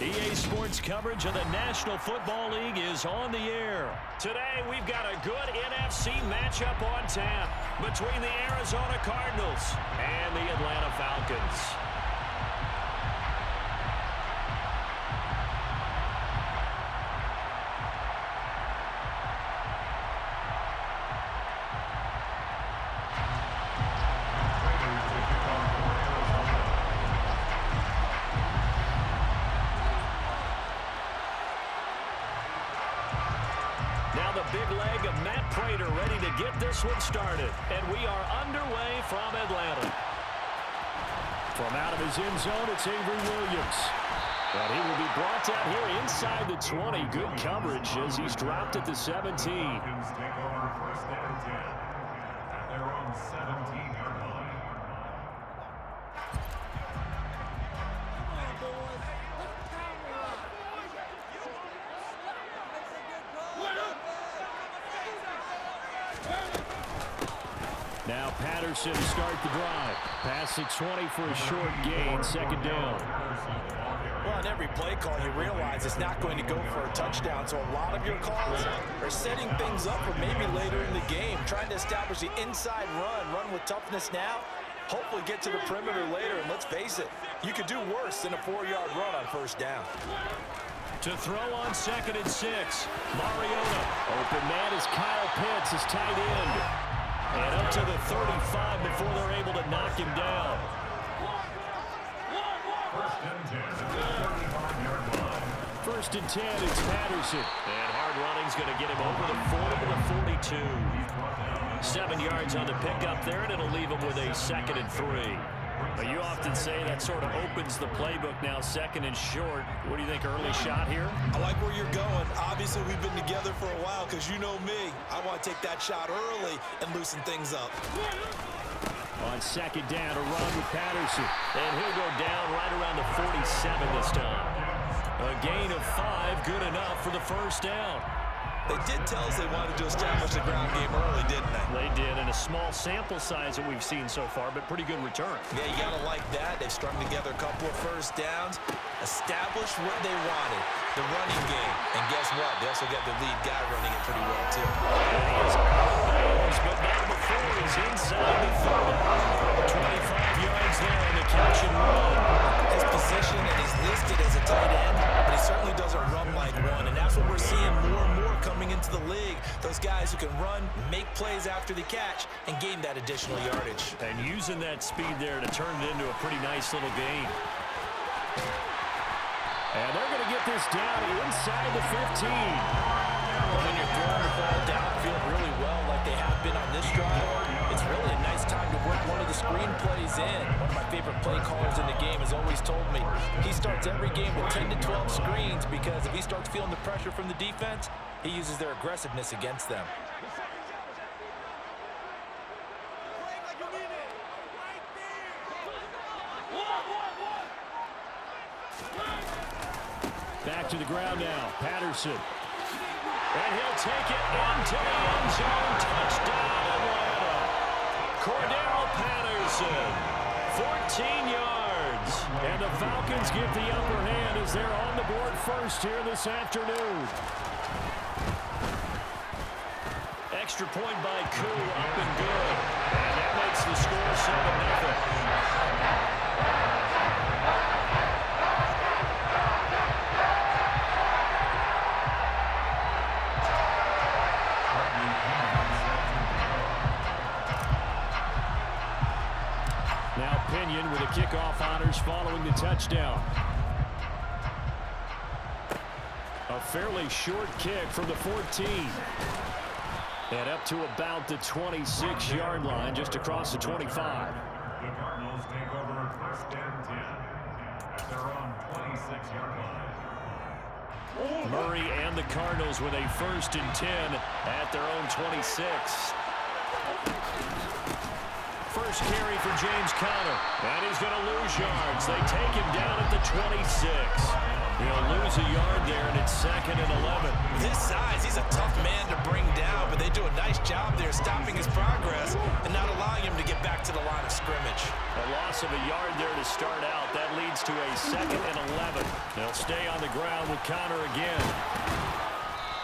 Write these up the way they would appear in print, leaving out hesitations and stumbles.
EA Sports coverage of the National Football League is on the air. Today, we've got a good NFC matchup on tap between the Arizona Cardinals and the Atlanta Falcons. Now the big leg of Matt Prater ready to get this one started. And we are underway from Atlanta. From out of his end zone, it's Avery Williams. And he will be brought down here inside the 20. Good coverage as he's dropped at the 17. Take over first and 10 at their own 17-yard line. Now Patterson to start the drive. Pass the 20 for a short gain, second down. Well, on every play call, you realize it's not going to go for a touchdown, so a lot of your calls are setting things up for maybe later in the game, trying to establish the inside run with toughness now, hopefully get to the perimeter later, and let's face it, you could do worse than a 4-yard run on first down. To throw on second and 6, Mariota. Open man is Kyle Pitts, his tight end. And up to the 35 before they're able to knock him down. First and 10, it's Patterson. And hard running's going to get him over the 40 to the 42. 7 yards on the pickup there, and it'll leave him with a second and 3. But you often say that sort of opens the playbook now, second and short. What do you think, early shot here? I like where you're going. Obviously, we've been together for a while because you know me. I want to take that shot early and loosen things up. On second down, a run with Patterson. And he'll go down right around the 47 this time. A gain of 5, good enough for the first down. They did tell us they wanted to establish the ground game early, didn't they? They did, and a small sample size that we've seen so far, but pretty good return. Yeah, you got to like that. They've strung together a couple of first downs, established what they wanted, the running game. And guess what? They also got the lead guy running it pretty well, too. And he is out of bounds, but not before he's inside the 30. 25 yards there on the catch and run. His position, and he's listed as a tight end, but he certainly doesn't run like one. And that's what we're seeing more and more coming into the league. Those guys who can run, make plays after the catch, and gain that additional yardage. And using that speed there to turn it into a pretty nice little gain. And they're going to get this down inside the 15. When you're throwing the ball downfield really well like they have been on this drive, it's really a nice time to work one of the screen plays in. One of my favorite play callers in the game has always told me he starts every game with 10 to 12 screens because if he starts feeling the pressure from the defense, he uses their aggressiveness against them. Back to the ground now, Patterson. And he'll take it into the end zone. Touchdown, Atlanta. Cordero Patterson, 14 yards. And the Falcons get the upper hand as they're on the board first here this afternoon. Extra point by Koo, up and good. And that makes the score 7-0. Now Pinion with the kickoff honors following the touchdown. A fairly short kick from the 14. And up to about the 26-yard line, just across the 25. The Cardinals take over first and 10 at their own 26-yard line. Murray and the Cardinals with a first and 10 at their own 26. First carry for James Conner. And he's going to lose yards. They take him down at the 26. He'll lose a yard there, and it's second and 11. With his size, he's a tough man to bring down, but they do a nice job there stopping his progress and not allowing him to get back to the line of scrimmage. A loss of a yard there to start out. That that leads to a 2nd and 11. They'll stay on the ground with Connor again.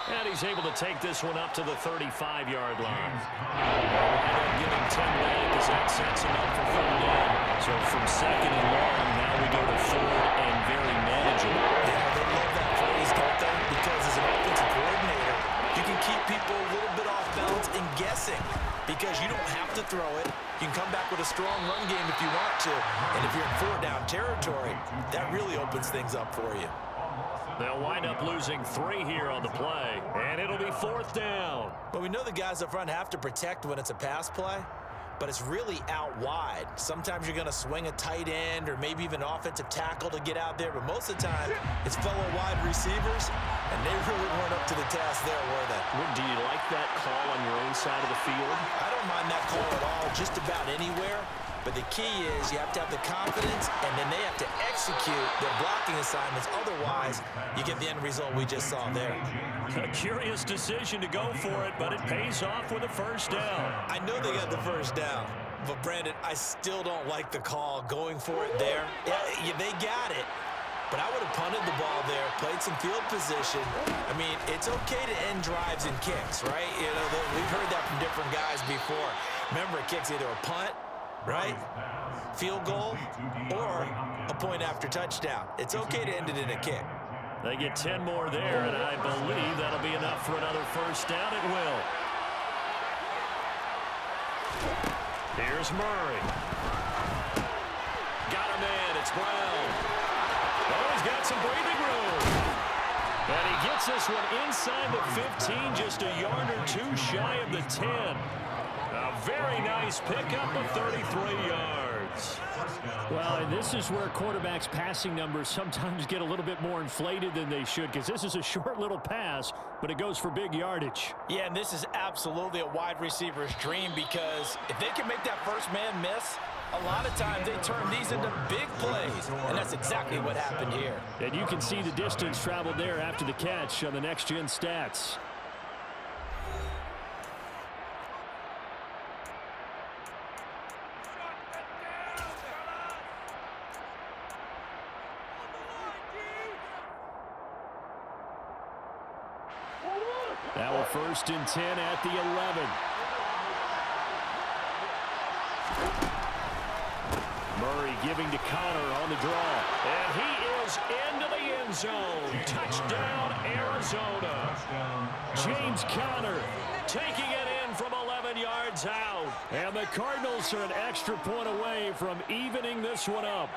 And he's able to take this one up to the 35-yard line. And getting 10 back as that sets him up for 3rd down. So from 2nd and long, now we go to 3rd and very manageable. Yeah, they love that phrase, don't they? Because as an offensive coordinator, you can keep people a little bit off balance and guessing because you don't have to throw it. You can come back with a strong run game if you want to. And if you're in 4th-down territory, that really opens things up for you. They'll wind up losing 3 here on the play, and it'll be 4th down. But we know the guys up front have to protect when it's a pass play, but it's really out wide. Sometimes you're going to swing a tight end or maybe even offensive tackle to get out there, but most of the time it's fellow wide receivers, and they really weren't up to the task there, were they? Do you like that call on your own side of the field? I don't mind that call at all, just about anywhere. But the key is you have to have the confidence, and then they have to execute their blocking assignments. Otherwise, you get the end result we just saw there. A curious decision to go for it, but it pays off with a 1st down. I know they got the 1st down, but Brandon, I still don't like the call going for it there. Yeah, they got it, but I would have punted the ball there, played some field position. I mean, it's okay to end drives and kicks, right? You know, we've heard that from different guys before. Remember, a kick's either a punt, right? Field goal or a point after touchdown. It's okay to end it in a kick. They get 10 more there, and I believe that'll be enough for another 1st down. It will. Here's Murray. Got him in. It's Brown. Oh, he's got some breathing room. And he gets this one inside the 15, just a yard or 2 shy of the 10. A very nice pickup of 33 yards. Well, and this is where quarterbacks' passing numbers sometimes get a little bit more inflated than they should, because this is a short little pass, but it goes for big yardage. Yeah, and this is absolutely a wide receiver's dream, because if they can make that first man miss, a lot of times they turn these into big plays, and that's exactly what happened here. And you can see the distance traveled there after the catch on the next-gen stats. Now a 1st and 10 at the 11. Murray giving to Connor on the draw. And he is into the end zone. Touchdown, Arizona. James Conner taking it in from 11 yards out. And the Cardinals are an extra point away from evening this one up.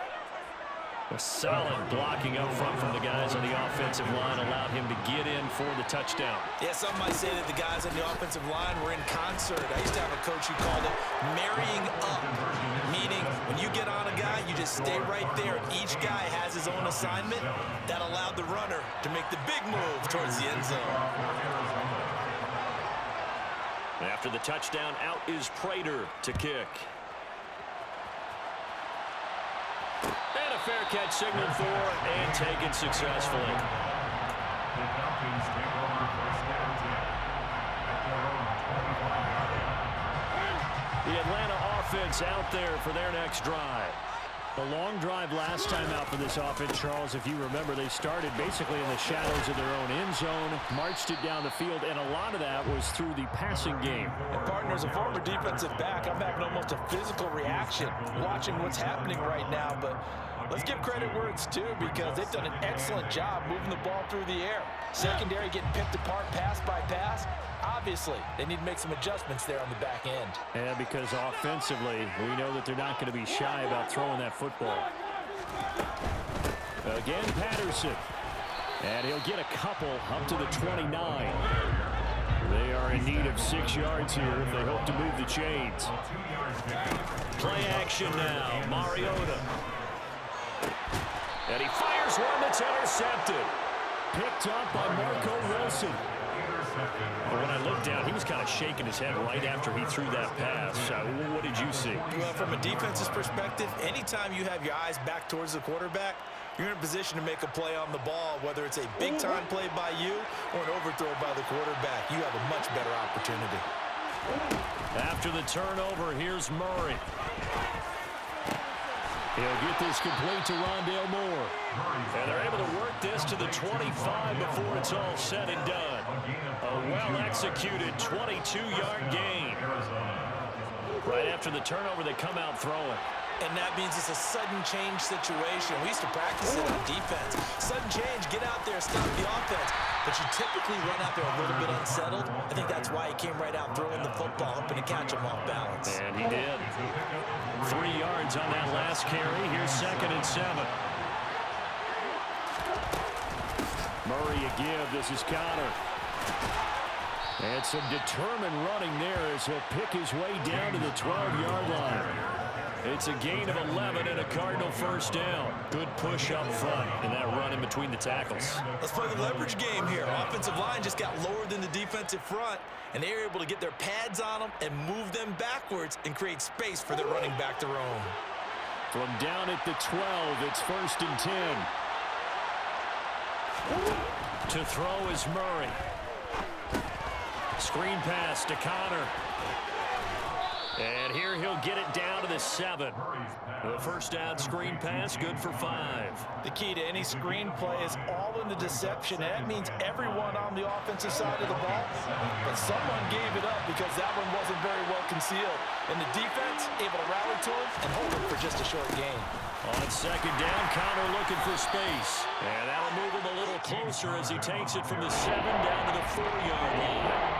A solid blocking up front from the guys on the offensive line allowed him to get in for the touchdown. Yeah, some might say that the guys on the offensive line were in concert. I used to have a coach who called it marrying up, meaning when you get on a guy, you just stay right there. Each guy has his own assignment. That allowed the runner to make the big move towards the end zone. After the touchdown, out is Prater to kick. And a fair catch signaled for and taken successfully. The Atlanta offense out there for their next drive. A long drive last time out for this offense, Charles. If you remember, they started basically in the shadows of their own end zone, marched it down the field, and a lot of that was through the passing game. And partner, as a former defensive back, I'm having almost a physical reaction watching what's happening right now. But let's give credit where it's due, because they've done an excellent job moving the ball through the air. Secondary getting picked apart pass by pass. Obviously, they need to make some adjustments there on the back end. And because offensively, we know that they're not going to be shy about throwing that football. Again, Patterson. And he'll get a couple up to the 29. They are in need of 6 yards here if they hope to move the chains. Play action now, Mariota. And he fires one that's intercepted. Picked up by Marco Wilson. But when I looked down, he was kind of shaking his head right after he threw that pass. What did you see? Well, from a defense's perspective, anytime you have your eyes back towards the quarterback, you're in a position to make a play on the ball, whether it's a big-time play by you or an overthrow by the quarterback. You have a much better opportunity. After the turnover, here's Murray. He'll get this complete to Rondale Moore. And they're able to work this to the 25 before it's all said and done. A well-executed 22-yard gain. Right after the turnover, they come out throwing. And that means it's a sudden change situation. We used to practice it on defense. Sudden change, get out there, stop the offense. But you typically run out there a little bit unsettled. I think that's why he came right out throwing the football, hoping to catch him off balance. And he did. 3 yards on that last carry. Here's 2nd and 7. Murray a give. This is Connor. And some determined running there as he'll pick his way down to the 12-yard line. It's a gain of 11 and a Cardinal first down. Good push up front in that run in between the tackles. Let's play the leverage game here. Offensive line just got lower than the defensive front, and they were able to get their pads on them and move them backwards and create space for their running back to roam. From down at the 12, it's 1st and 10. To throw is Murray. Screen pass to Connor. And here he'll get it down to the 7. The first down screen pass, good for 5. The key to any screen play is all in the deception. And that means everyone on the offensive side of the ball. But someone gave it up because that one wasn't very well concealed. And the defense able to rally to him and hold him for just a short gain. On 2nd down, Connor looking for space. And that'll move him a little closer as he takes it from the 7 down to the 4-yard line.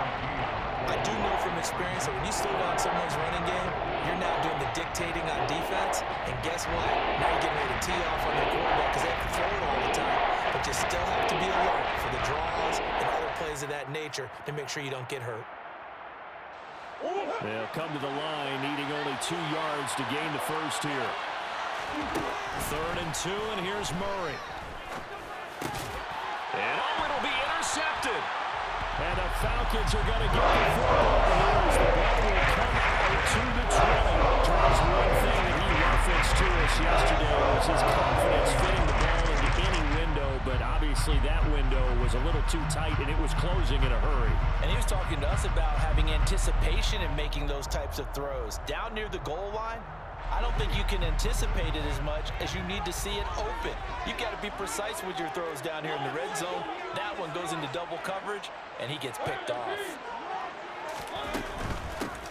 I do know from experience that when you slow down someone's running game, you're now doing the dictating on defense. And guess what? Now you're getting ready to tee off on their quarterback because they have to throw it all the time. But you still have to be alert for the draws and other plays of that nature to make sure you don't get hurt. They'll come to the line, needing only 2 yards to gain the first here. 3rd and 2, and here's Murray. And it'll be intercepted. And the Falcons are going to get the football. Here's the ball will come out to the 20. Charles, one thing that he referenced to us yesterday was his confidence fitting the ball into any window, but obviously that window was a little too tight, and it was closing in a hurry. And he was talking to us about having anticipation in making those types of throws. Down near the goal line, I don't think you can anticipate it as much as you need to see it open. You've got to be precise with your throws down here in the red zone. That one goes into double coverage, and he gets picked off.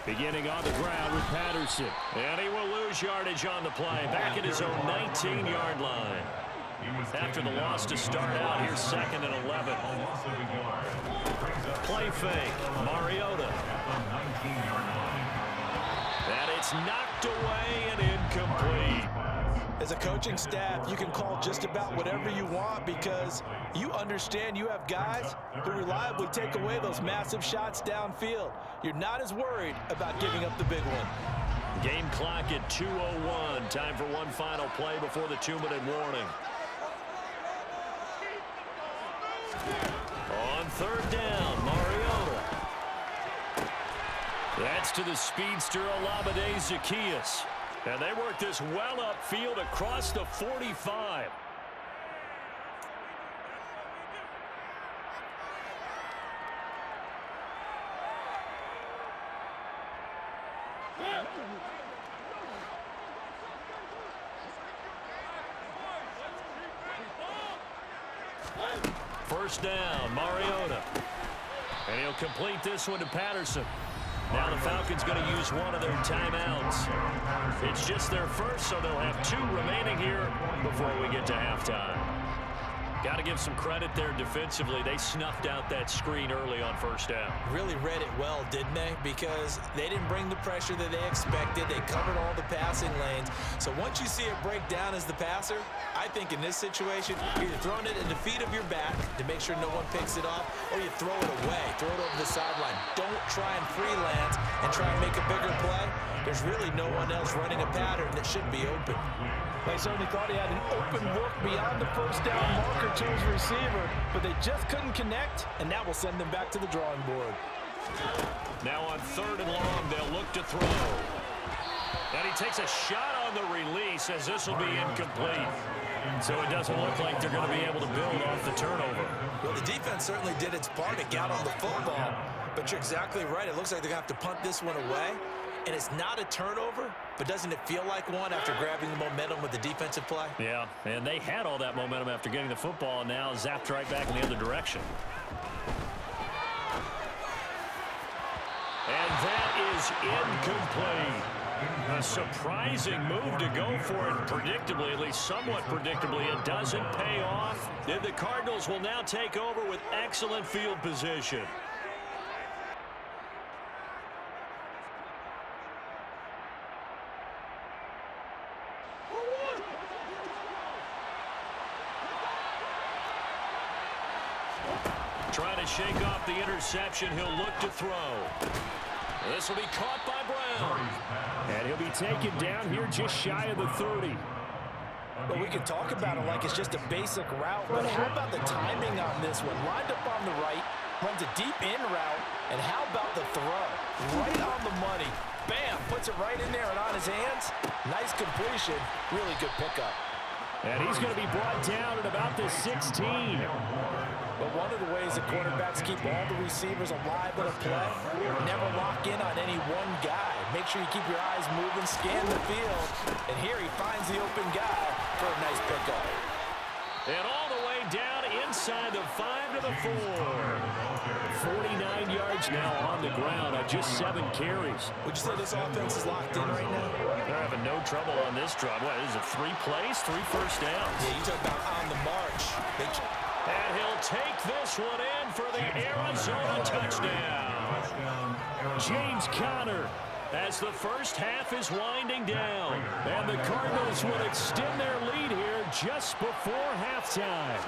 Beginning on the ground with Patterson. And he will lose yardage on the play. Back at his own 19-yard line. After the loss to start out, here's 2nd and 11. Play fake. Mariota. And it's knocked away and incomplete. As a coaching staff, you can call just about whatever you want because you understand you have guys who reliably take away those massive shots downfield. You're not as worried about giving up the big one. Game clock at 2:01. Time for one final play before the 2-minute warning. On 3rd down, Mariota. That's to the speedster, Olamide Zaccheaus. And they work this well upfield across the 45. First down, Mariota. And he'll complete this one to Patterson. Now the Falcons going to use one of their timeouts. It's just their first, so they'll have 2 remaining here before we get to halftime. Got to give some credit there defensively. They snuffed out that screen early on first down. Really read it well, didn't they? Because they didn't bring the pressure that they expected. They covered all the passing lanes. So once you see it break down as the passer, I think in this situation, you're either throwing it in the feet of your back to make sure no one picks it off, or you throw it away, throw it over the sideline. Don't try and freelance and try and make a bigger play. There's really no one else running a pattern that should be open. They certainly thought he had an open look beyond the first down marker to his receiver, but they just couldn't connect, and that will send them back to the drawing board. Now on 3rd and long, they'll look to throw. And he takes a shot on the release as this will be incomplete. So it doesn't look like they're going to be able to build off the turnover. Well, the defense certainly did its part to get on the football, but you're exactly right. It looks like they're going to have to punt this one away. And it's not a turnover, but doesn't it feel like one after grabbing the momentum with the defensive play? Yeah, and they had all that momentum after getting the football, and now zapped right back in the other direction. And that is incomplete. A surprising move to go for it predictably, at least somewhat predictably. It doesn't pay off. Then the Cardinals will now take over with excellent field position. Trying to shake off the interception. He'll look to throw. This will be caught by Brown. And he'll be taken down here just shy of the 30. Well, we can talk about it like it's just a basic route, but how about the timing on this one? Lined up on the right, runs a deep in route, and how about the throw? Right on the money. Bam, puts it right in there and on his hands. Nice completion. Really good pickup. And he's going to be brought down at about the 16. But one of the ways that quarterbacks keep all the receivers alive in a play, never lock in on any one guy. Make sure you keep your eyes moving, scan the field, and here he finds the open guy for a nice pickup. And all the way down inside the 5 to the 4. 49 yards now on the ground on just 7 carries. Would you say this offense is locked in right now? They're having no trouble on this drive. What, is it 3 plays, 3 first downs? Yeah, you talk about on the march. And he'll take this one in for the Arizona touchdown. James Conner, as the first half is winding down. And the Cardinals will extend their lead here just before halftime.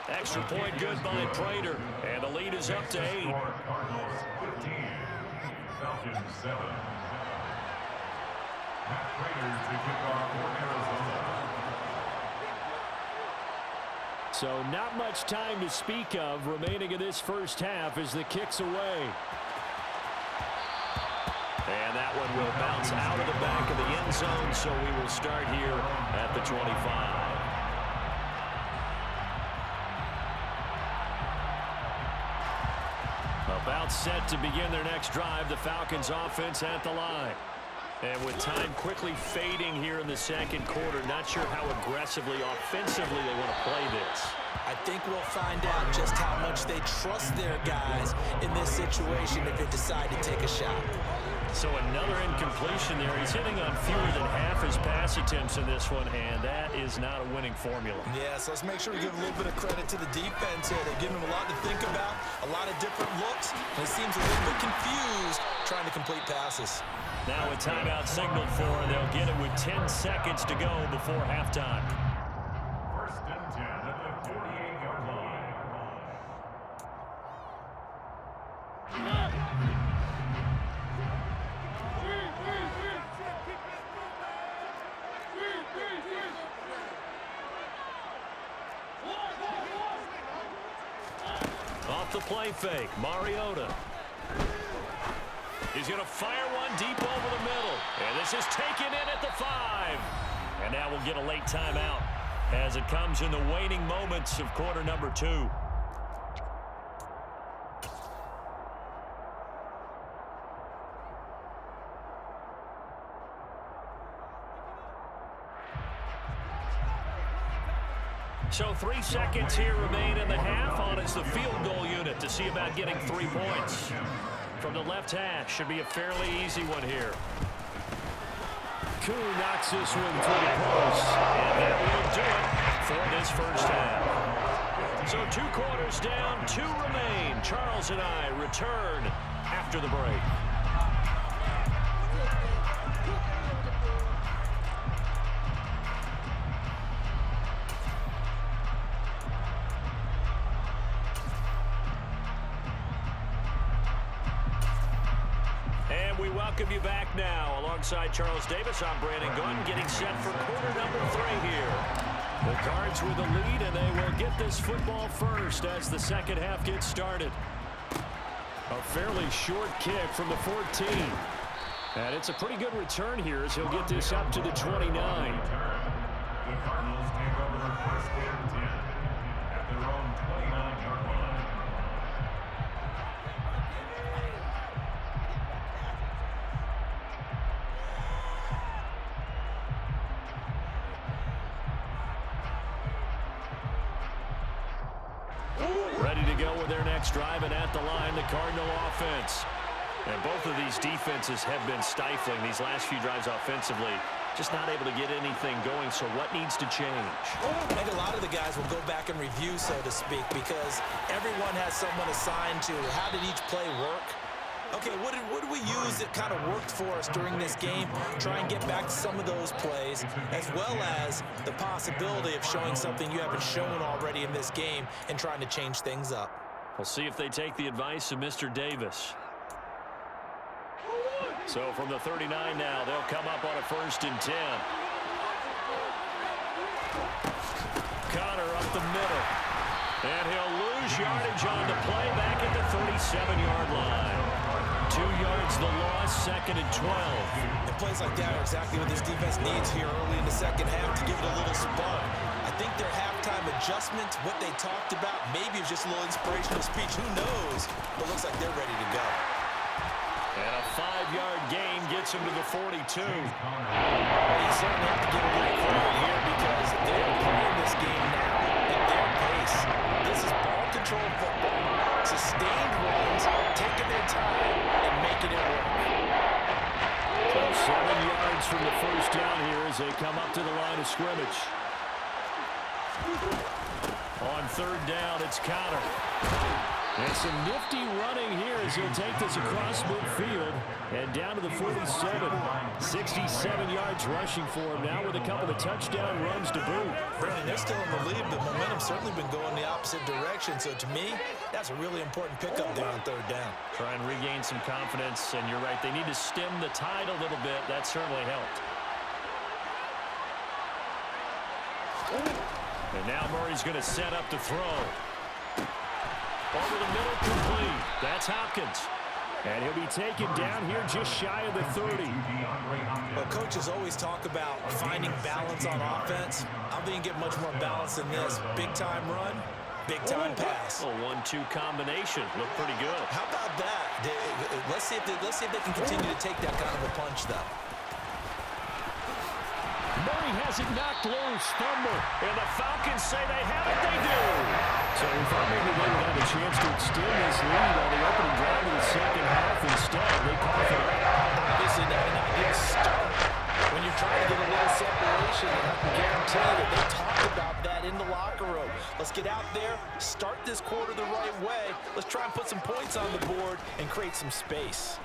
Extra point good by Prater. And the lead is up to 8. Cardinals 15, Falcons 7. Matt Prater to kick off for Arizona. So not much time to speak of remaining in this first half as the kick's away. And that one will bounce out of the back of the end zone, so we will start here at the 25. About set to begin their next drive, the Falcons offense at the line. And with time quickly fading here in the second quarter, not sure how aggressively, offensively they want to play this. I think we'll find out just how much they trust their guys in this situation if they decide to take a shot. So another incompletion there. He's hitting on fewer than half his pass attempts in this one, and that is not a winning formula. Yeah, so let's make sure we give a little bit of credit to the defense here. They're giving him a lot to think about, a lot of different looks, and he seems a little bit confused trying to complete passes. Now a timeout signaled for, and they'll get it with 10 seconds to go before halftime. First and 10 at the 48-yard line. Off the play fake, Mariota. He's going to fire one deep over the middle. And this is taken in at the 5. And now we'll get a late timeout as it comes in the waning moments of quarter number 2. So 3 seconds here remain in the half on as the field goal unit to see about getting 3 points. From the left hash, should be a fairly easy one here. Koo knocks this one through the post. And that will do it for this first half. So 2 quarters down, 2 remain. Charles and I return after the break. Welcome you back now. Alongside Charles Davis, I'm Brandon Gunn, getting set for quarter number 3 here. The Cards with the lead, and they will get this football first as the second half gets started. A fairly short kick from the 14. And it's a pretty good return here as he'll get this up to the 29. The Cardinals take over first and 10 at their own 29-yard line. Ready to go with their next drive, and at the line, the Cardinal offense. And both of these defenses have been stifling these last few drives offensively. Just not able to get anything going, so what needs to change? I think a lot of the guys will go back and review, so to speak, because everyone has someone assigned to how did each play work. Okay, what did we use that kind of worked for us during this game? Try and get back to some of those plays, as well as the possibility of showing something you haven't shown already in this game and trying to change things up. We'll see if they take the advice of Mr. Davis. So from the 39 now, they'll come up on a 1st and 10. Connor up the middle. And he'll lose yardage on the play back at the 37-yard line. 2 yards the loss, 2nd and 12. And plays like that are exactly what this defense needs here early in the second half to give it a little spark. I think their halftime adjustments, what they talked about, maybe it's just a little inspirational speech. Who knows? But it looks like they're ready to go. And a 5-yard gain gets him to the 42. Well, you certainly have to give a little credit here because they're playing this game now at their pace. This is ball control football, sustained runs, taking their time and making it work. So 7 yards from the first down here as they come up to the line of scrimmage. On 3rd down, it's Connor. And some nifty running here as he'll take this across midfield and down to the 47. 67 yards rushing for him now with a couple of touchdown runs to boot. Brandon, they're still in the lead, but momentum's certainly been going the opposite direction. So to me, that's a really important pickup there on 3rd down. Try and regain some confidence, and you're right, they need to stem the tide a little bit. That certainly helped. And now Murray's going to set up to throw. Over the middle, complete. That's Hopkins. And he'll be taken down here just shy of the 30. Well, coaches always talk about finding balance on offense. I don't think you get much more balance than this. Big-time run, big-time pass. A 1-2 combination. Looked pretty good. How about that? Let's see if they can continue to take that kind of a punch, though. Murray has it knocked loose. Fumble. And the Falcons say they have it. They do. So we thought maybe they would have a chance to extend this lead on the opening drive of the second half. Instead, they call for it. Obviously not an ideal start. When you're trying to get a little separation, I can guarantee that they talked about that in the locker room. Let's get out there, start this quarter the right way. Let's try and put some points on the board and create some space.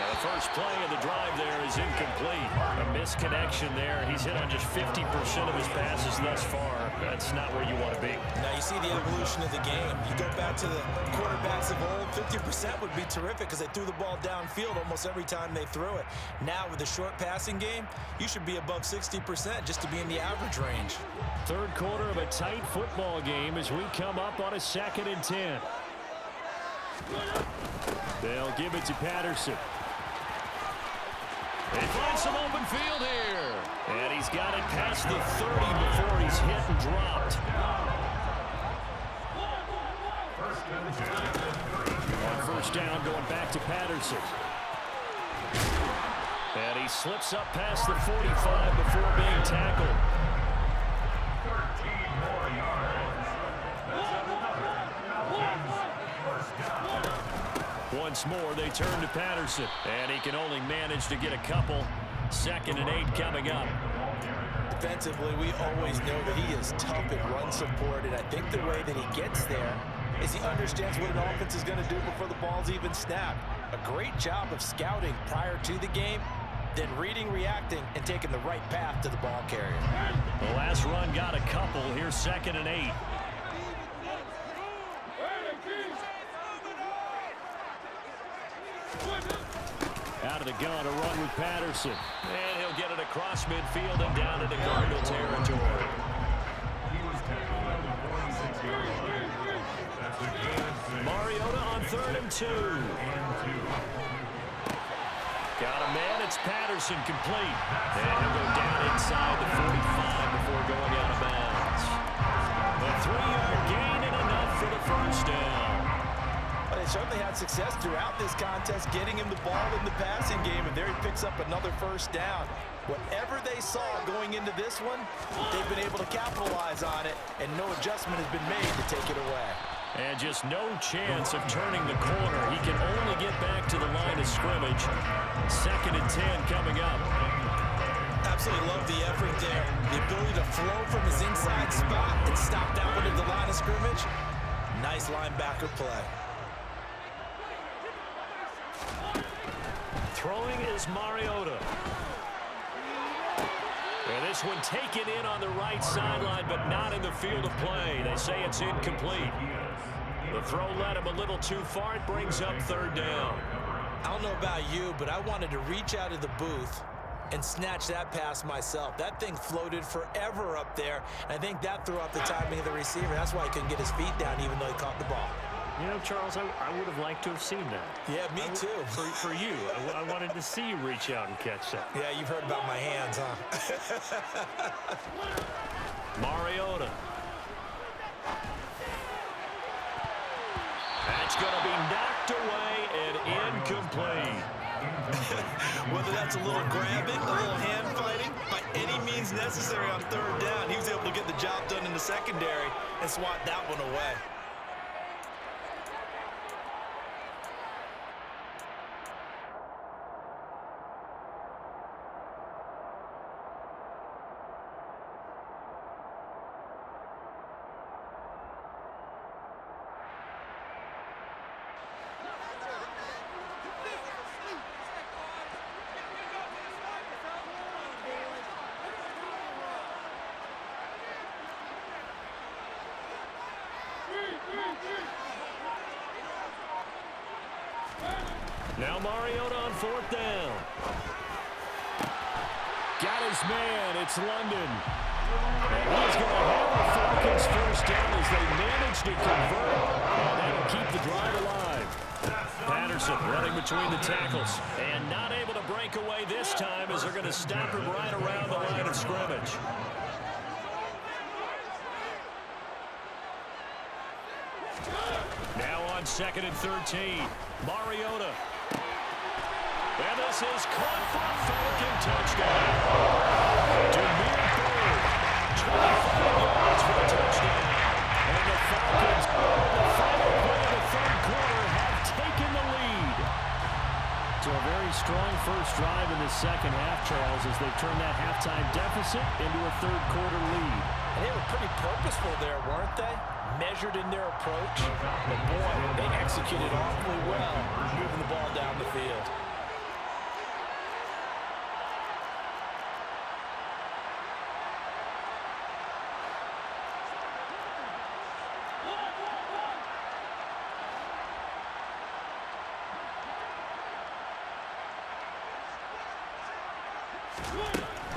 The first play of the drive there is incomplete. A misconnection there. He's hit on just 50% of his passes thus far. That's not where you want to be. Now you see the evolution of the game. You go back to the quarterbacks of old, 50% would be terrific because they threw the ball downfield almost every time they threw it. Now with the short passing game, you should be above 60% just to be in the average range. 3rd quarter of a tight football game as we come up on a 2nd and 10. They'll give it to Patterson. They find some open field here. And he's got it past the 30 before he's hit and dropped. On 1st down, going back to Patterson. And he slips up past the 45 before being tackled. 13 more yards. Once more, they turn to Patterson. And he can only manage to get a couple. 2nd and 8 coming up. Defensively, we always know that he is tough at run support, and I think the way that he gets there is he understands what an offense is going to do before the ball's even snapped. A great job of scouting prior to the game, then reading, reacting, and taking the right path to the ball carrier. The last run got a couple. Here's 2nd and 8. Out of the gun, a run with Patterson. And he'll get it across midfield and down into Cardinal territory. Mariota on 3rd and 2. Got a man, it's Patterson complete. And he'll go down inside the 45 before going out of bounds. A 3-yard gain and enough for the 1st down. Well, they certainly had success throughout this contest, getting him the ball in the passing game, and there he picks up another 1st down. Whatever they saw going into this one, they've been able to capitalize on it and no adjustment has been made to take it away. And just no chance of turning the corner. He can only get back to the line of scrimmage. 2nd and 10 coming up. Absolutely love the effort there. The ability to flow from his inside spot and stop that one at the line of scrimmage. Nice linebacker play. Throwing is Mariota. And this one taken in on the right sideline, but not in the field of play. They say it's incomplete. The throw led him a little too far. It brings up 3rd down. I don't know about you, but I wanted to reach out of the booth and snatch that pass myself. That thing floated forever up there. And I think that threw off the timing of the receiver. That's why he couldn't get his feet down even though he caught the ball. You know, Charles, I would have liked to have seen that. Yeah, me too. For you. I wanted to see you reach out and catch that. Yeah, you've heard about my hands, huh? Mariota. That's going to be knocked away and incomplete. Whether that's a little grabbing, a little hand fighting, by any means necessary on 3rd down, he was able to get the job done in the secondary and swat that one away. Now Mariota on 4th down. Got his man. It's London. And he's going to have the Falcons 1st down as they manage to convert. And that'll keep the drive alive. Patterson running between the tackles. And not able to break away this time as they're going to stop him right around the line of scrimmage. Now on 2nd and 13. Mariota. And this is caught for a Falcon touchdown. Demir Bird, 25 yards for the touchdown. And the Falcons, the final play of the 3rd quarter, have taken the lead. So a very strong first drive in the 2nd half, Charles, as they turn that halftime deficit into a 3rd quarter lead. And they were pretty purposeful there, weren't they? Measured in their approach. But boy, they executed awfully well, moving the ball down the field.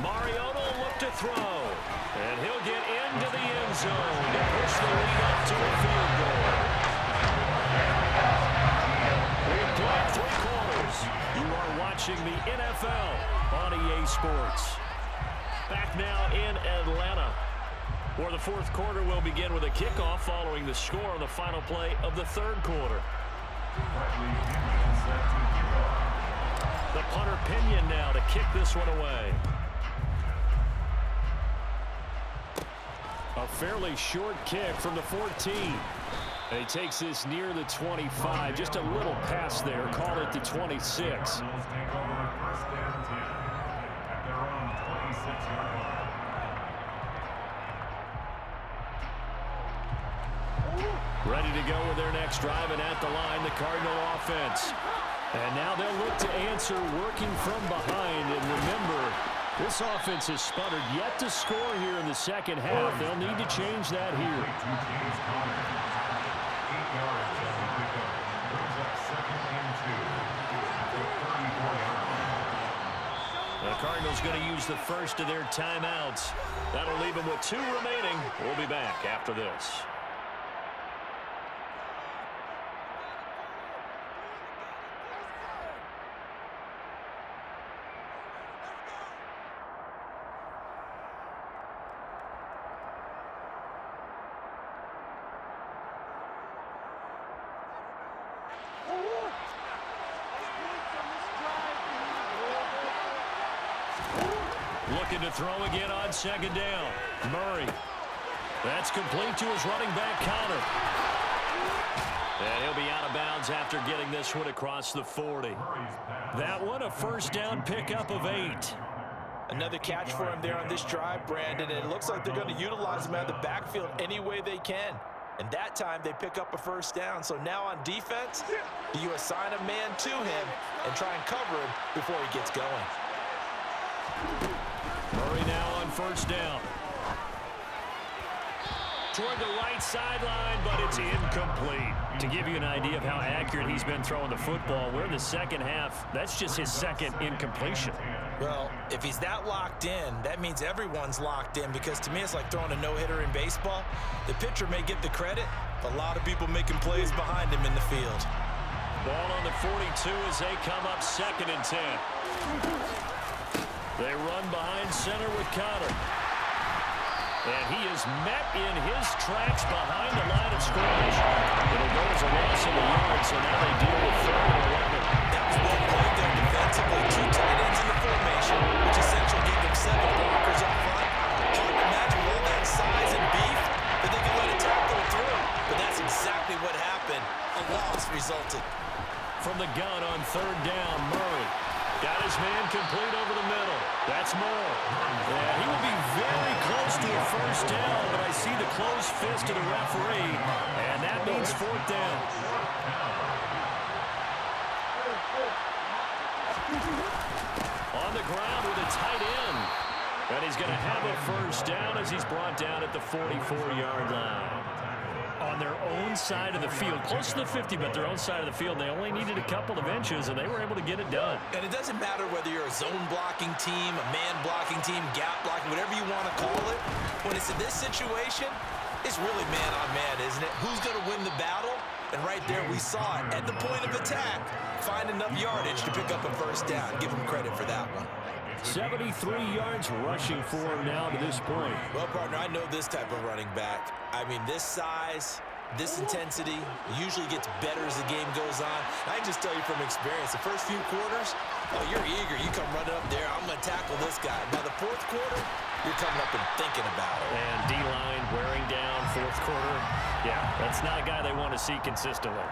Mariota will look to throw. And he'll get into the end zone to push the lead up to a field goal. We've played 3 quarters. You are watching the NFL on EA Sports. Back now in Atlanta, where the 4th quarter will begin with a kickoff following the score on the final play of the 3rd quarter. The punter Pinion now to kick this one away. A fairly short kick from the 14. And he takes this near the 25. Just a little pass there. Call it the 26. Ready to go with their next drive, and at the line, the Cardinal offense. And now they'll look to answer working from behind. And remember, this offense has sputtered yet to score here in the 2nd half. They'll need to change that here. The Cardinals going to use the first of their timeouts. That'll leave them with 2 remaining. We'll be back after this. Looking to throw again on 2nd down. Murray. That's complete to his running back, Connor. And he'll be out of bounds after getting this one across the 40. That one, a first down pickup of 8. Another catch for him there on this drive, Brandon. And it looks like they're going to utilize him out of the backfield any way they can. And that time, they pick up a first down. So now on defense, do you assign a man to him and try and cover him before he gets going? Murray now on first down. Toward the right sideline, but it's incomplete. To give you an idea of how accurate he's been throwing the football, we're in the second half. That's just his second incompletion. Well, if he's that locked in, that means everyone's locked in, because to me it's like throwing a no-hitter in baseball. The pitcher may get the credit, but a lot of people making plays behind him in the field. Ball on the 42 as they come up 2nd and 10. They run behind center with Connor. And he is met in his tracks behind the line of scrimmage. It'll go as a loss of a yard, so now they deal with 3rd and 11. That was well played there defensively. 2 tight ends in the formation, which essentially gave them 7 blockers up front. Hard to imagine all that size and beef that they could let a tackle through. But that's exactly what happened. A loss resulted. From the gun on 3rd down, Murray got his man complete over the middle. That's Moore. And he will be very close to a first down, but I see the closed fist of the referee, and that means 4th down. On the ground with a tight end. And he's going to have a first down as he's brought down at the 44-yard line. On their own side of the field, close to the 50, but their own side of the field. They only needed a couple of inches, and they were able to get it done. And it doesn't matter whether you're a zone blocking team, a man blocking team, gap blocking, whatever you want to call it. When it's in this situation, it's really man on man, isn't it? Who's going to win the battle? And right there, we saw it at the point of attack. Find enough yardage to pick up a first down. Give him credit for that one. 73 yards rushing for him now to this point. Well, partner, I know this type of running back. I mean, this size, this intensity usually gets better as the game goes on. I can just tell you from experience, the first few quarters, oh, you're eager. You come running up there, I'm going to tackle this guy. Now, the 4th quarter, you're coming up and thinking about it. And D-line wearing down 4th quarter. Yeah, that's not a guy they want to see consistently.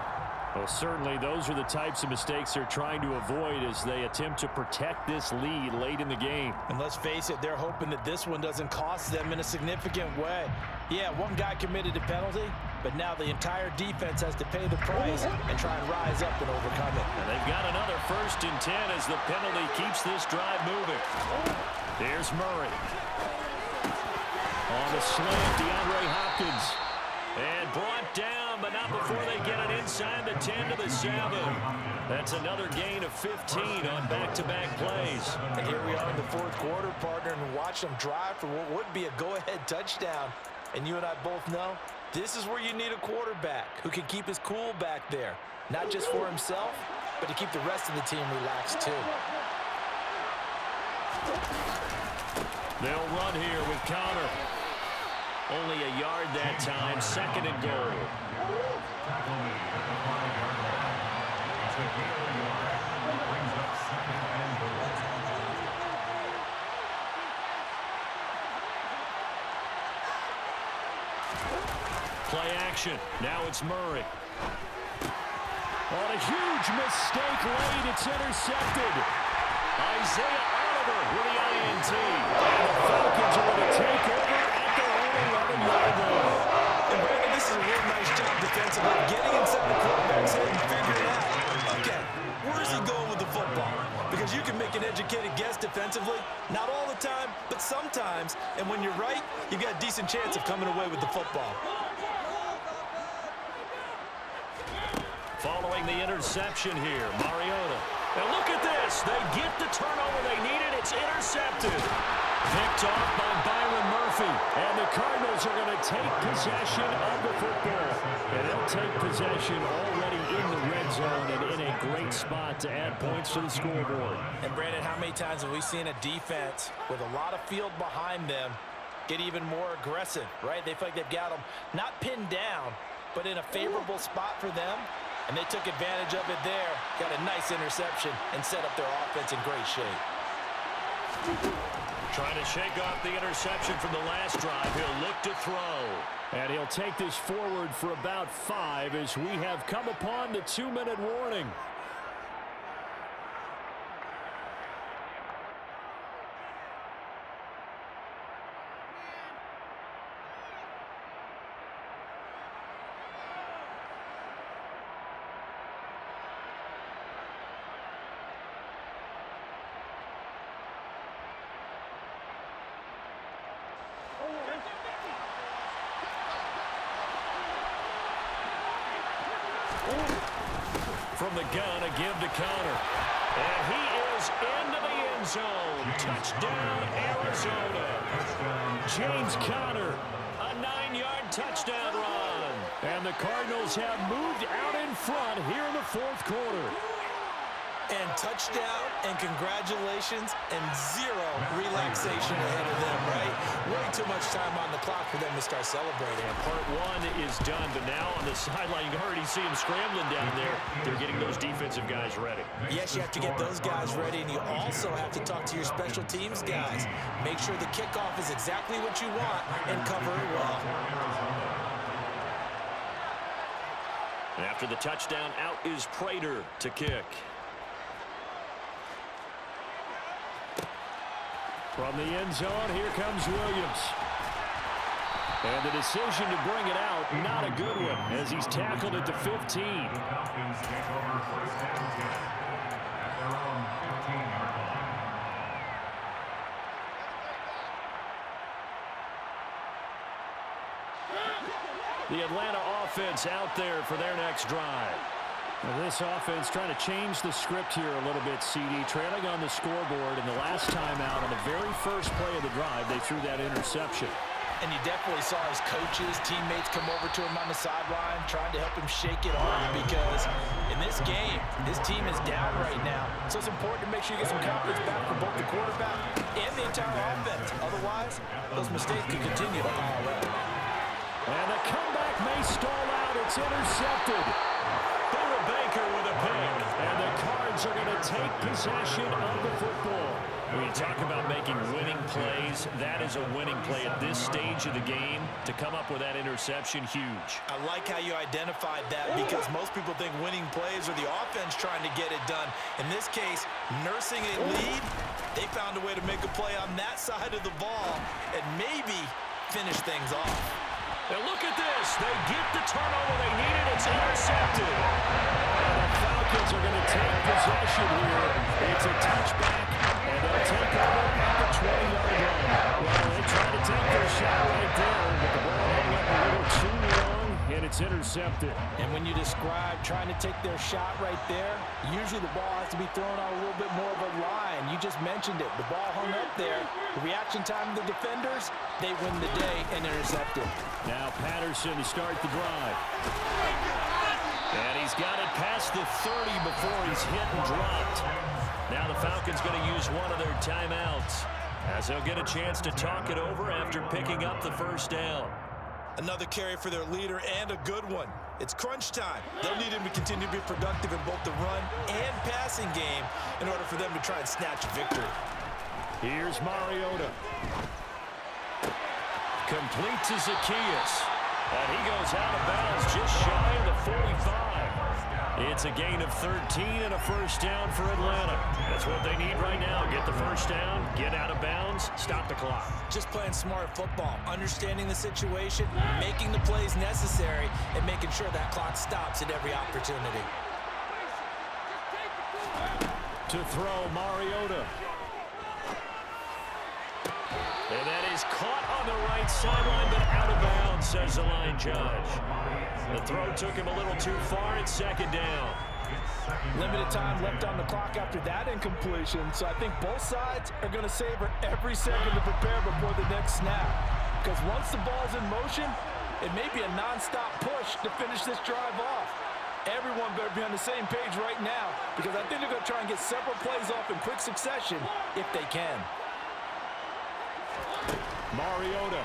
Well, certainly those are the types of mistakes they're trying to avoid as they attempt to protect this lead late in the game. And let's face it, they're hoping that this one doesn't cost them in a significant way. Yeah, one guy committed a penalty, but now the entire defense has to pay the price and try and rise up and overcome it. And they've got another 1st and 10 as the penalty keeps this drive moving. Here's Murray. On the slant, DeAndre Hopkins. And brought down, but not before they get it inside the 10 to the 7. That's another gain of 15 on back-to-back plays. And here we are in the 4th quarter, partner, and watch them drive for what would be a go-ahead touchdown. And you and I both know this is where you need a quarterback who can keep his cool back there. Not just for himself, but to keep the rest of the team relaxed too. They'll run here with Connor. Only a yard that time, 2nd and goal. Play action. Now it's Murray. On a huge mistake late, it's intercepted. Isaiah Oliver with the INT. And the Falcons are going to take over at their own 11-yard line. And Brandon, this is a real nice job defensively, getting inside the quarterback's head and figuring out, okay, where's he going with the football? Because you can make an educated guess defensively, not all the time, but sometimes. And when you're right, you've got a decent chance of coming away with the football. Following the interception here, Mariota. And look at this. They get the turnover they needed. It's intercepted. Picked off by Byron Murphy. And the Cardinals are going to take possession of the football. And they'll take possession already in the red zone and in a great spot to add points to the scoreboard. And Brandon, how many times have we seen a defense with a lot of field behind them get even more aggressive, right? They feel like they've got them not pinned down, but in a favorable spot for them. And they took advantage of it there. Got a nice interception and set up their offense in great shape. Trying to shake off the interception from the last drive. He'll look to throw. And he'll take this forward for about 5 as we have come upon the 2-minute warning. From the gun, a give to counter. And he is into the end zone. Touchdown, Arizona. James Conner, a 9-yard touchdown run. And the Cardinals have moved out in front here in the 4th quarter. And touchdown, and congratulations, and 0 relaxation ahead of them, right? Way too much time on the clock for them to start celebrating. And part 1 is done, but now on the sideline, you already see them scrambling down there. They're getting those defensive guys ready. Yes, you have to get those guys ready, and you also have to talk to your special teams guys. Make sure the kickoff is exactly what you want and cover it well. After the touchdown, out is Prater to kick. From the end zone, here comes Williams. And the decision to bring it out, not a good one, as he's tackled at the 15. The Falcons take over 1st and 10 at their own 15-yard line. The Atlanta offense out there for their next drive. Well, this offense trying to change the script here a little bit, CD. Trailing on the scoreboard, and the last time out on the very first play of the drive, they threw that interception. And you definitely saw his coaches, teammates come over to him on the sideline trying to help him shake it off, because in this game, his team is down right now. So it's important to make sure you get some confidence back for both the quarterback and the entire offense. Otherwise, those mistakes could continue to pile up. And the comeback may stall out. It's intercepted. Baker with a pick. And the Cards are going to take possession of the football. When you talk about making winning plays, that is a winning play at this stage of the game. To come up with that interception, huge. I like how you identified that, because most people think winning plays are the offense trying to get it done. In this case, nursing a lead, they found a way to make a play on that side of the ball and maybe finish things off. Now look at this. They get the turnover they needed. It's intercepted. And the Falcons are going to take possession here. It's a touchback, and they'll take over at the 20-yard line. Well, they try to take their shot right there, but the ball hung up a little too long, and it's intercepted. And when you describe trying to take their shot right there, usually the ball has to be thrown on a little bit more of a line. You just mentioned it. The ball hung up there. The reaction time of the defenders, they win the day and intercept it. Now Patterson to start the drive. And he's got it past the 30 before he's hit and dropped. Now the Falcons going to use one of their timeouts, as they'll get a chance to talk it over after picking up the first down. Another carry for their leader, and a good one. It's crunch time. They'll need him to continue to be productive in both the run and passing game in order for them to try and snatch a victory. Here's Mariota. Complete to Zacchaeus. And he goes out of bounds just shy of the 45. It's a gain of 13 and a first down for Atlanta. That's what they need right now. Get the first down, get out of bounds, stop the clock. Just playing smart football, understanding the situation, making the plays necessary, and making sure that clock stops at every opportunity. To throw, Mariota. And that is caught on the right sideline, but out of bounds, says the line judge. The throw took him a little too far. It's second down. Limited time left on the clock after that incompletion, so I think both sides are going to savor every second to prepare before the next snap. Because once the ball's in motion, it may be a non-stop push to finish this drive off. Everyone better be on the same page right now, because I think they're going to try and get several plays off in quick succession if they can. Mariota.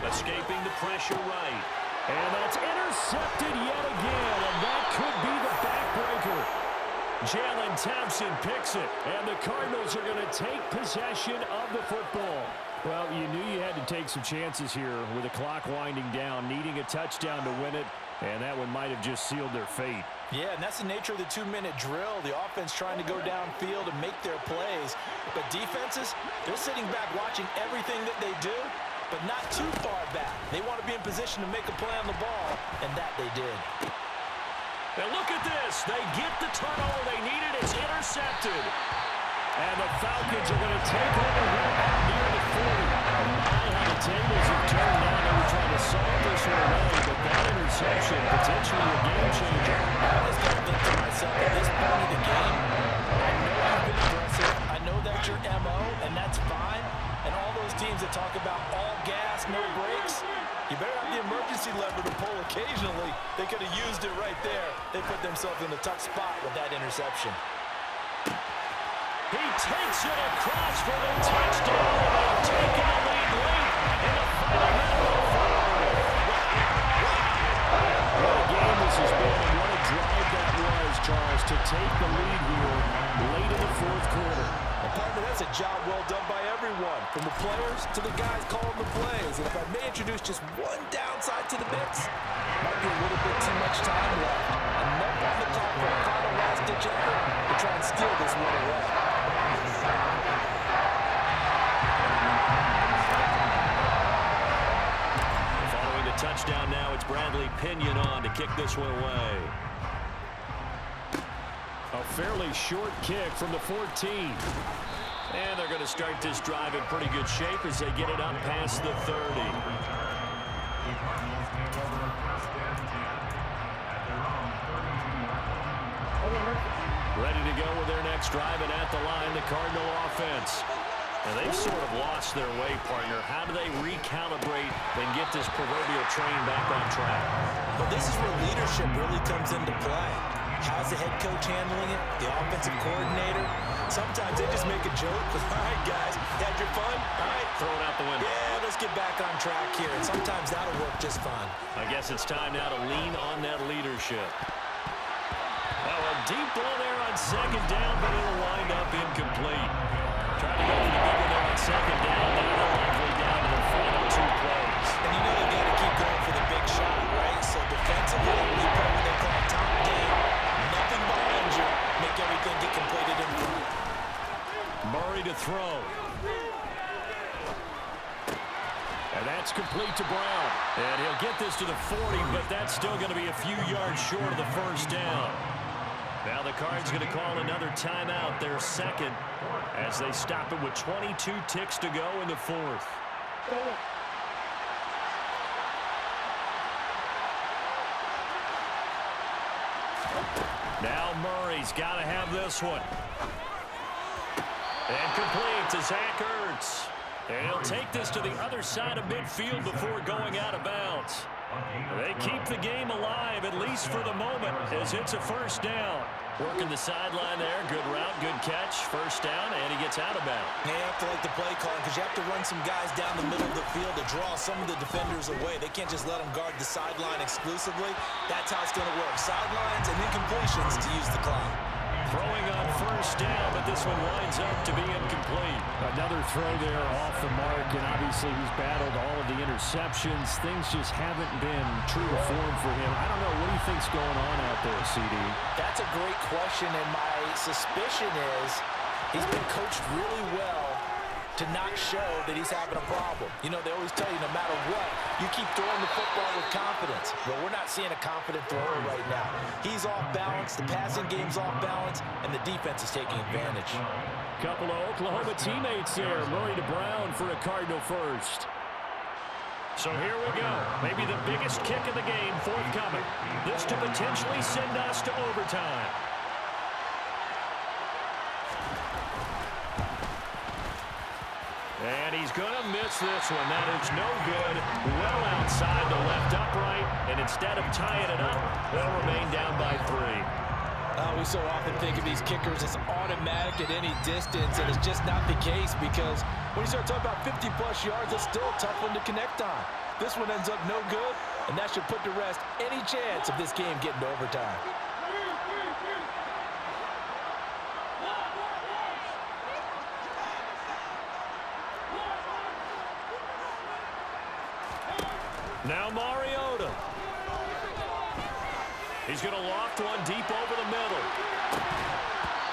Escaping the pressure right. And that's intercepted yet again, and that could be the backbreaker. Jalen Thompson picks it, and the Cardinals are going to take possession of the football. Well, you knew you had to take some chances here with the clock winding down, needing a touchdown to win it, and that one might have just sealed their fate. Yeah, and that's the nature of the 2-minute drill. The offense trying to go downfield and make their plays. But defenses, they're sitting back watching everything that they do, but not too far back. They want to be in position to make a play on the ball, and that they did. And look at this. They get the turnover they needed. It's intercepted. And the Falcons are going to take over here near the 40. My, how the tables have turned now. They were trying to solve this one away, but that interception, potentially a game changer. I was going to think to myself, at this point of the game, I know you've been aggressive. I know that's your MO, and that's fine. And all those teams that talk about all gas, no brakes, you better have the emergency lever to pull occasionally. They could have used it right there. They put themselves in a tough spot with that interception. He takes it across for the touchdown. They've taken the lead late in the final minute of the fourth. What a game this has been, and what a drive that was, Charles, to take the lead here late in the fourth quarter. And partner, that's a job well done by everyone, from the players to the guys calling the plays. And if I may introduce just one downside to the mix, might be a little bit too much time left. Enough on the clock for a final last-ditch effort to try and steal this one away. Following the touchdown now, it's Bradley Pinion on to kick this one away. A fairly short kick from the 14. And they're going to start this drive in pretty good shape as they get it up past the 30. The Cardinals take over first and 10 at their own 32. Ready to go with their next drive, and at the line, the Cardinal offense. And they've sort of lost their way, partner. How do they recalibrate and get this proverbial train back on track? Well, this is where leadership really comes into play. How's the head coach handling it? The offensive coordinator? Sometimes they just make a joke. All right, guys, had your fun? All right. Throw it out the window. Yeah, let's get back on track here. And sometimes that'll work just fine. I guess it's time now to lean on that leadership. Well, a deep ball there on second down, but it'll wind up incomplete. Trying to go for the big one there on second down. Now they're likely down to the final two plays. And you know they've got to keep going for the big shot, right? So defensively, we play what they call top down. Nothing behind you. Make everything get completed in front. Murray to throw. And that's complete to Brown. And he'll get this to the 40, but that's still going to be a few yards short of the first down. Now the Cards going to call another timeout, their second, as they stop it with 22 ticks to go in the fourth. Now Murray's got to have this one. And complete to Zach Ertz. And he'll take this to the other side of midfield before going out of bounds. They keep the game alive, at least for the moment, as it's a first down. Working the sideline there. Good route, good catch. First down, and he gets out of bounds. You have to like the play calling because you have to run some guys down the middle of the field to draw some of the defenders away. They can't just let them guard the sideline exclusively. That's how it's going to work. Sidelines and incompletions to use the clock. Throwing on first down, but this one winds up to be incomplete. Another throw there off the mark, and obviously he's battled all of the interceptions. Things just haven't been true to form for him. I don't know. What do you think's going on out there, CD? That's a great question, and my suspicion is he's been coached really well to not show that he's having a problem. You know, they always tell you no matter what, you keep throwing the football with confidence. Well, we're not seeing a confident thrower right now. He's off balance, the passing game's off balance, and the defense is taking advantage. Couple of Oklahoma teammates there. Murray to Brown for a Cardinal first. So here we go. Maybe the biggest kick of the game forthcoming. This to potentially send us to overtime. And he's going to miss this one. That is no good. Well outside the left upright. And instead of tying it up, they'll remain down by 3. We so often think of these kickers as automatic at any distance, and it's just not the case because when you start talking about 50-plus yards, it's still a tough one to connect on. This one ends up no good, and that should put to rest any chance of this game getting to overtime. Now Mariota. He's going to loft one deep over the middle.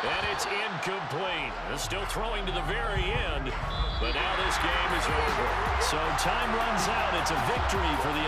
And it's incomplete. Still throwing to the very end. But now this game is over. So time runs out. It's a victory for the